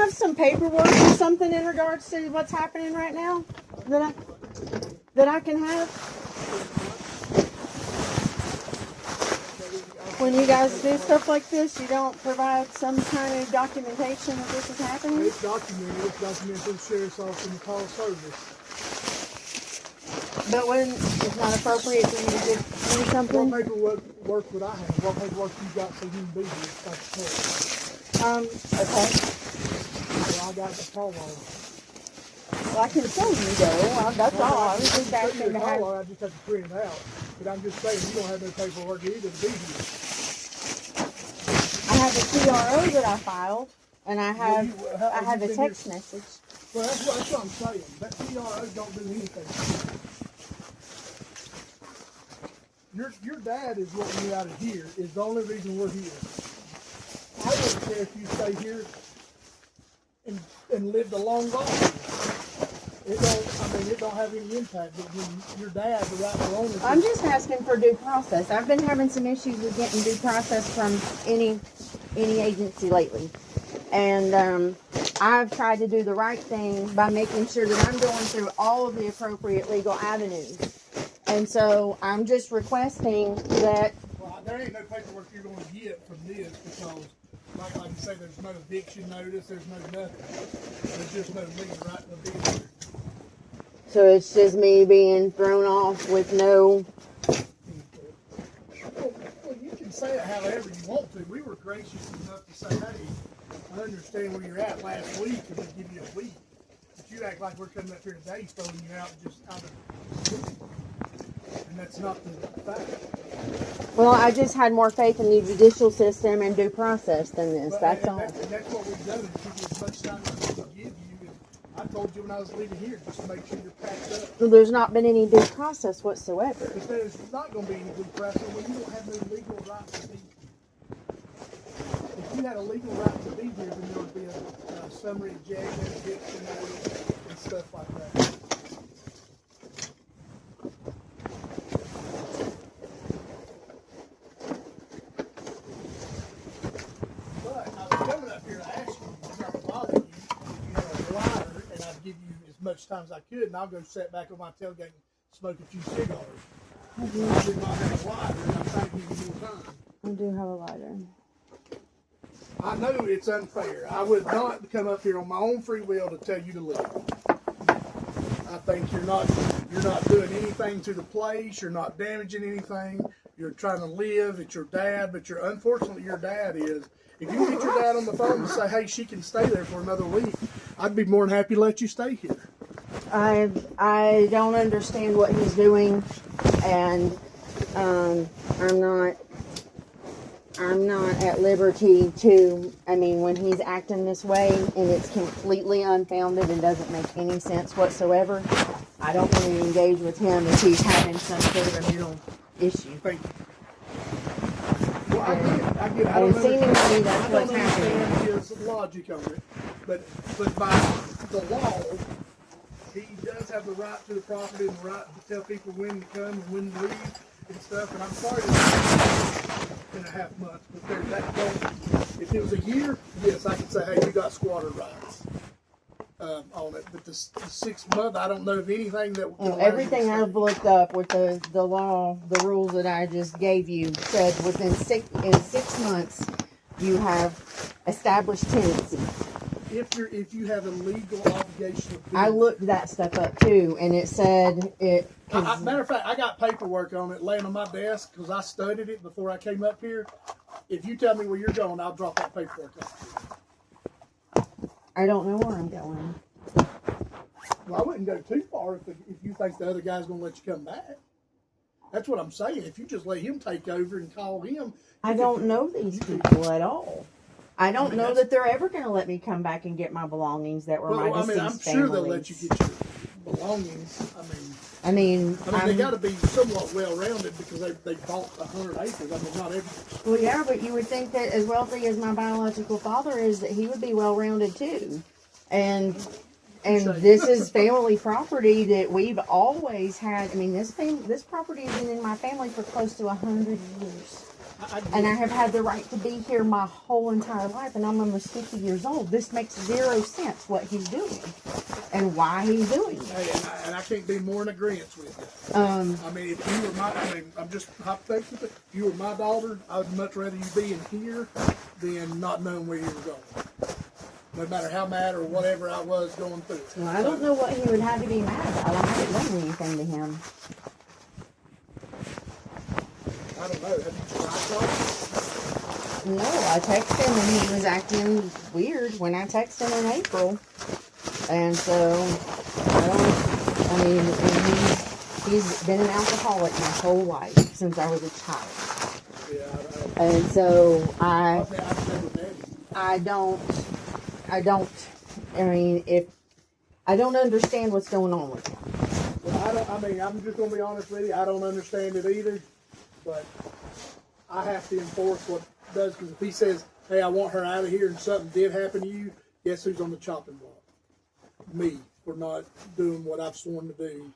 have some paperwork or something in regards to what's happening right now that I can have? When you guys do stuff like this, you don't provide some kind of documentation that this is happening? It's documented. It's documented to the sheriff's office and the call service. But when it's not appropriate for you to give me something? What paperwork would I have? What paperwork you got so you can be here? Okay. Well, I got the call on. Well, I can show you though. That's all. I was just asking to have. I just have to print it out. But I'm just saying, you don't have no paperwork either to be here. I have a TRO that I filed, and I have a text message. Well, that's what I'm saying. That TRO don't do anything. Your dad is wanting you out of here. Is the only reason we're here. I wouldn't care if you stay here and live the long life. It don't have any impact. But when your dad, the rightful owner. I'm just asking for due process. I've been having some issues with getting due process from any agency lately, and I've tried to do the right thing by making sure that I'm going through all of the appropriate legal avenues. And so I'm just requesting that. Well, there ain't no paperwork you're going to get from this because, like you say, there's no eviction notice, there's no nothing. There's just no legal right to be here. So it's just me being thrown off with no. Well, you can say it however you want to. We were gracious enough to say, hey, I understand where you're at last week and we'll give you a week. But you act like we're coming up here today throwing you out just out of. And that's not the fact. Well, I just had more faith in the judicial system and due process than this. That's all. And that's what we've done, is give you as much time as we can give you. And I told you when I was leaving here, just to make sure you're packed up. Well, there's not been any due process whatsoever. But there's not going to be any due process when you don't have no legal right to be here. If you had a legal right to be here, then there would be a summary ejection, eviction notice, and stuff like that. Much time as I could, and I'll go sit back on my tailgate and smoke a few cigars. I did not have a lighter, and I'm trying to give you more time. I do have a lighter. I know it's unfair. I would not come up here on my own free will to tell you to leave. I think you're not doing anything to the place. You're not damaging anything. You're trying to live. It's your dad, but unfortunately your dad is. If you get your dad on the phone and say, hey, she can stay there for another week, I'd be more than happy to let you stay here. I don't understand what he's doing, and I'm not at liberty to. I mean, when he's acting this way and it's completely unfounded and doesn't make any sense whatsoever, I don't want to engage with him if he's having some sort of a mental issue. Thank you. Well, I get it. And seemingly that's what's happening. His logic on it, but by the law, he does have the right to the property and the right to tell people when to come and when to leave and stuff. And I'm sorry it's been a half month, but there's that point. If it was a year, yes, I could say, hey, you got squatter rights on it. But the 6 month, I don't know of anything that. Everything I've looked up with the law, the rules that I just gave you said within 6 months you have established tenancy. If you have a legal obligation of I looked that stuff up too, and it said it. Matter of fact, I got paperwork on it laying on my desk because I studied it before I came up here. If you tell me where you're going, I'll drop that paperwork off. I don't know where I'm going. Well, I wouldn't go too far if you think the other guy's going to let you come back. That's what I'm saying. If you just let him take over and call him. I don't know these people at all. I don't know that they're ever going to let me come back and get my belongings that were my deceased I'm sure they'll let you get your belongings. I mean, they got to be somewhat well-rounded because they bought 100 acres. I mean, not everything. Well, yeah, but you would think that as wealthy as my biological father is, that he would be well-rounded too. And this is family property that we've always had. I mean, this property has been in my family for close to 100 years. And I have had the right to be here my whole entire life, and I'm almost 50 years old. This makes zero sense what he's doing and why he's doing it. Hey, and I can't be more in agreement with you. I mean, if you were I'm just hypothetically, if you were my daughter, I would much rather you be in here than not knowing where you were going. No matter how mad or whatever I was going through. Well, I don't know what he would have to be mad about. I haven't done anything to him. I don't know. Have you tried talking? No, I texted him and he was acting weird when I texted him in April. And so, he's been an alcoholic my whole life since I was a child. Yeah, And so I don't understand what's going on with him. Well, I'm just going to be honest with you. I don't understand it either. But I have to enforce what it does, because if he says, hey, I want her out of here and something did happen to you, guess who's on the chopping block? Me, for not doing what I've sworn to do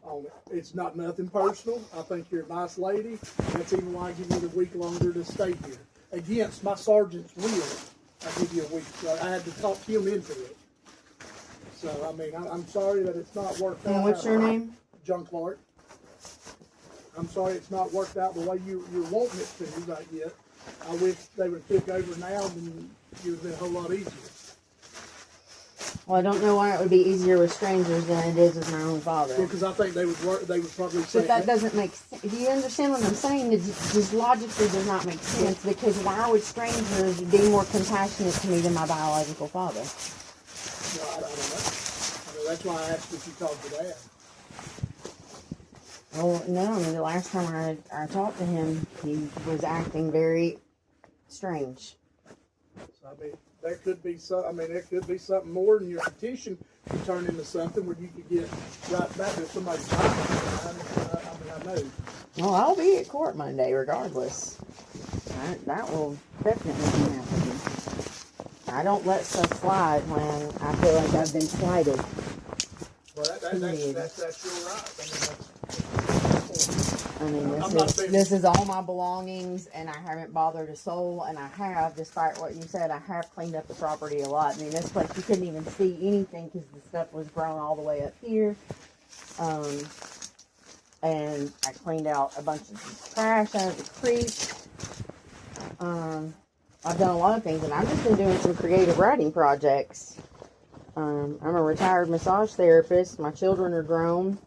on it. It's not nothing personal. I think you're a nice lady. That's even why I give you the week longer to stay here. Against my sergeant's will, I give you a week. So I had to talk him into it. So, I mean, I'm sorry that it's not worked out. And what's your name? John Clark. I'm sorry it's not worked out the way you're wanting it to right yet. I wish they would pick over now, and it would have been a whole lot easier. Well, I don't know why it would be easier with strangers than it is with my own father. Yeah, because I think they would probably say. But that doesn't make sense. Do you understand what I'm saying? It just logically does not make sense, because why would strangers be more compassionate to me than my biological father? No, I don't know. I mean, that's why I asked if you talked to Dad. Well, no, I mean, the last time I talked to him, he was acting very strange. So, I mean, there could be something more than your petition could turn into something where you could get right back to somebody's time. I know. Well, I'll be at court Monday regardless. That will definitely be happening. I don't let stuff slide when I feel like I've been slighted. Well, that's your right. I mean, this is all my belongings, and I haven't bothered a soul, and I have, despite what you said, I have cleaned up the property a lot. I mean, this place, you couldn't even see anything because the stuff was grown all the way up here. And I cleaned out a bunch of trash out of the creek. I've done a lot of things, and I've just been doing some creative writing projects. I'm a retired massage therapist. My children are grown,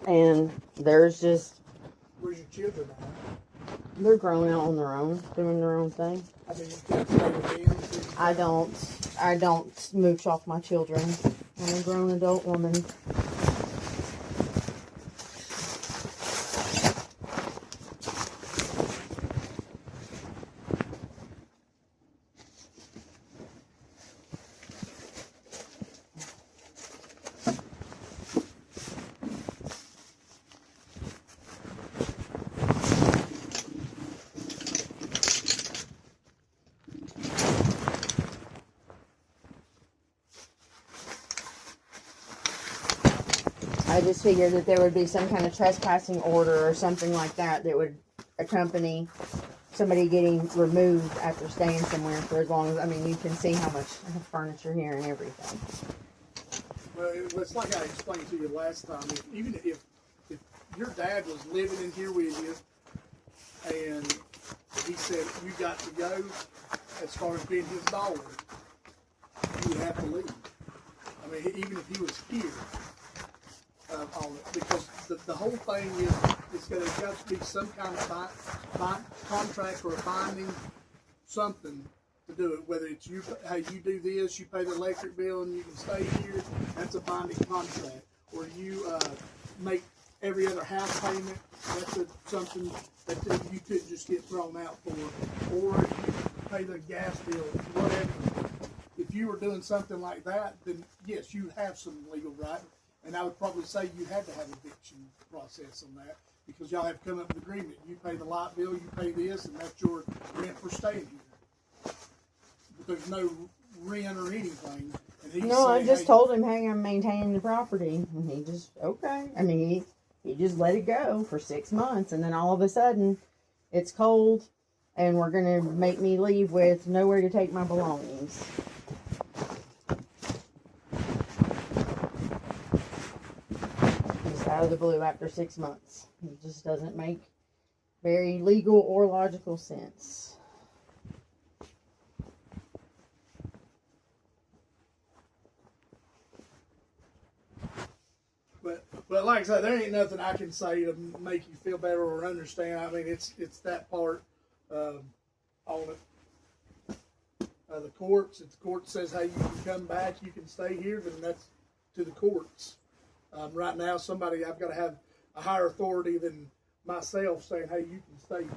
and there's just... Where's your children at? They're grown out on their own, doing their own thing. I mean, you can't stay with them. I don't smooch off my children. I'm a grown adult woman. I just figured that there would be some kind of trespassing order or something like that that would accompany somebody getting removed after staying somewhere for as long as, I mean, you can see how much furniture here and everything. Well, it's like I explained to you last time. Even if your dad was living in here with you and he said you got to go, as far as being his daughter, you would have to leave. I mean, even if he was here. On it, because the whole thing is it's got to be some kind of contract or a binding something to do it. Whether it's you, hey, you do this, you pay the electric bill, and you can stay here. That's a binding contract. Or you make every other house payment. That's something that you could just get thrown out for. Or you pay the gas bill, whatever. If you were doing something like that, then yes, you have some legal right. And I would probably say you had to have an eviction process on that, because y'all have come up with an agreement. You pay the light bill, you pay this, and that's your rent for staying here. But there's no rent or anything. And he's no, saying, I just told him, hey, I'm maintaining the property. And he just, okay. I mean, he just let it go for 6 months. And then all of a sudden, It's cold, and we're going to make me leave with nowhere to take my belongings. Just out of the blue after 6 months. It just doesn't make very legal or logical sense. But like I said, there ain't nothing I can say to make you feel better or understand. I mean, it's that part on it. The courts, if the court says, hey, you can come back, you can stay here, then that's to the courts. Right now, I've got to have a higher authority than myself saying, hey, you can stay here.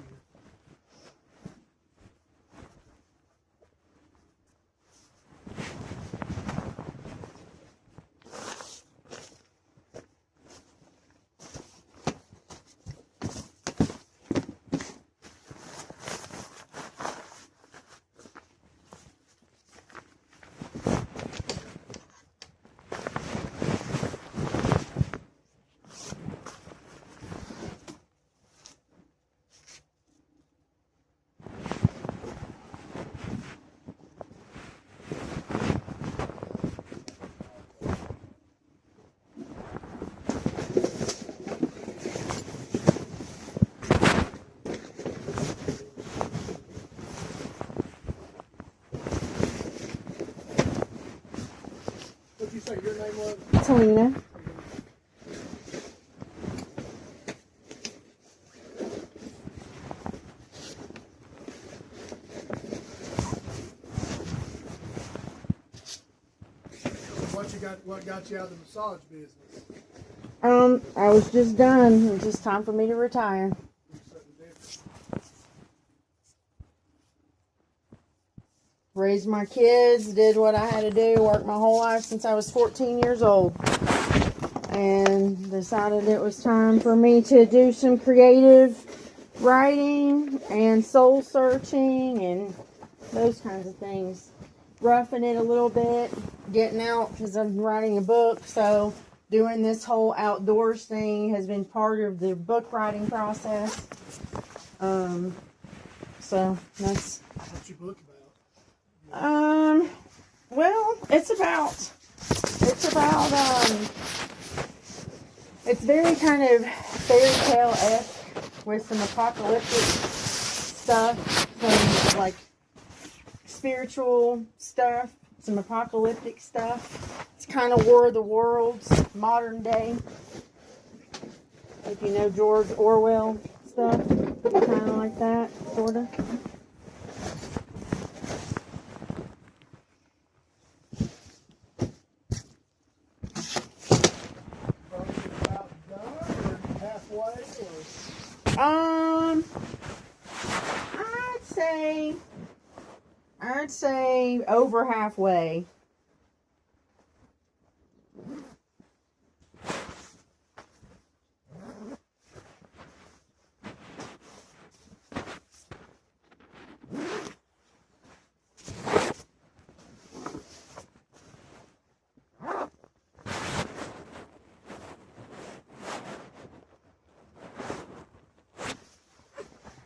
What'd you say your name was? Talina. What got you out of the massage business? I was just done. It's just time for me to retire. Raised my kids, did what I had to do, worked my whole life since I was 14 years old. And decided it was time for me to do some creative writing and soul searching and those kinds of things. Roughing it a little bit, getting out because I'm writing a book, so doing this whole outdoors thing has been part of the book writing process. So that's... What's your book about? Well, it's very kind of fairy tale-esque with some apocalyptic stuff, some like spiritual stuff, some apocalyptic stuff. It's kind of War of the Worlds, modern day. If you know George Orwell stuff, kind of like that, sort of. I'd say over halfway.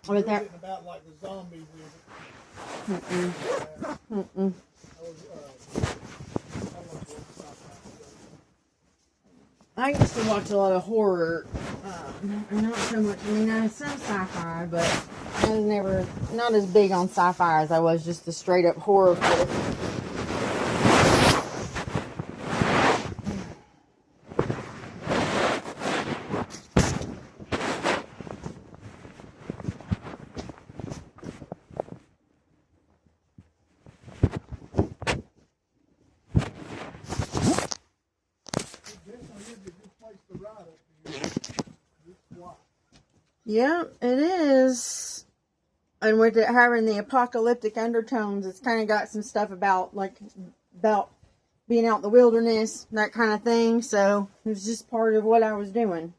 With that, about like the zombies, is it? I used to watch a lot of horror. Not so much, some sci-fi, but I was never, not as big on sci-fi as I was just the straight up horror flick. Yeah, it is. And with it having the apocalyptic undertones, it's kind of got some stuff about being out in the wilderness, that kind of thing. So it was just part of what I was doing.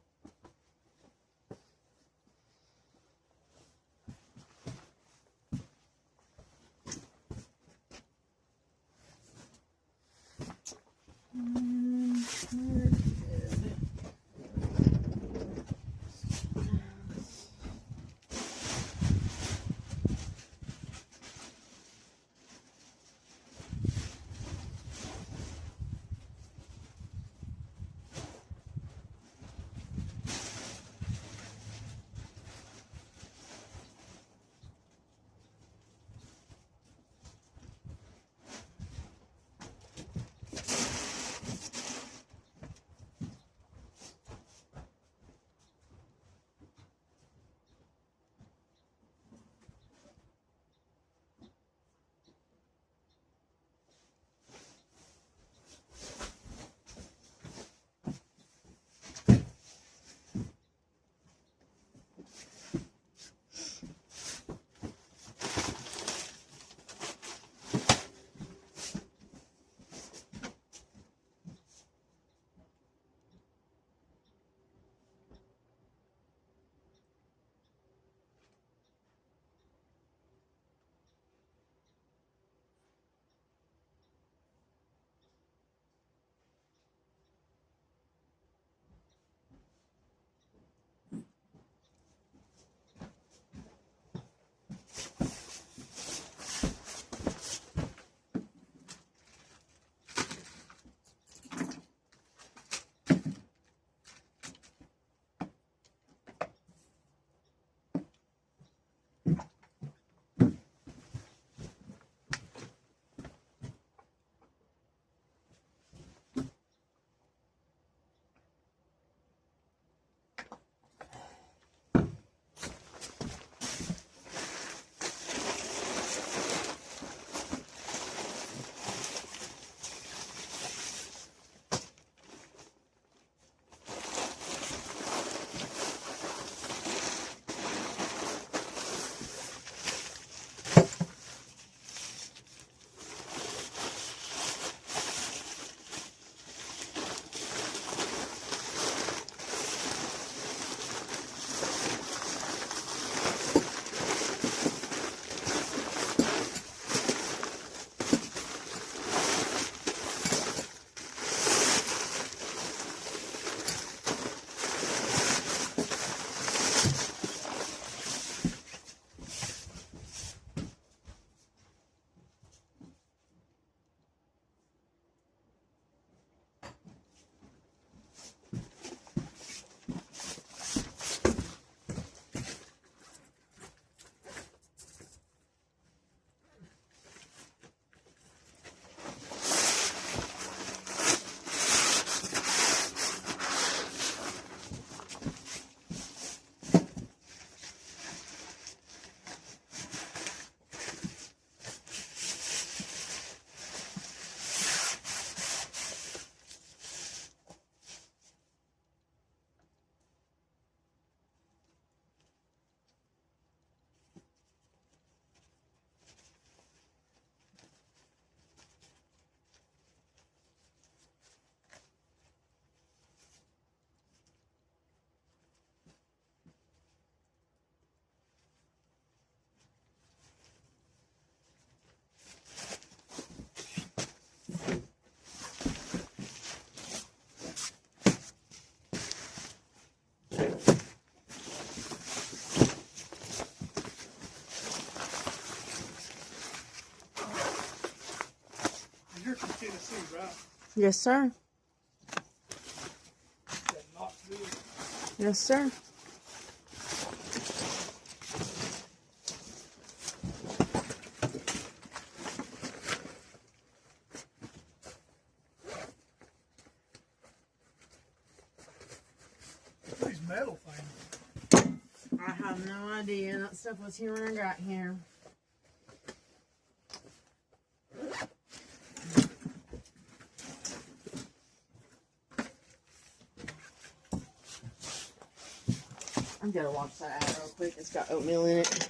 Yes, sir. That not to do it. Yes, sir. These metal things. I have no idea. That stuff was here when I got here. I'm gonna wash that out real quick. It's got oatmeal in it.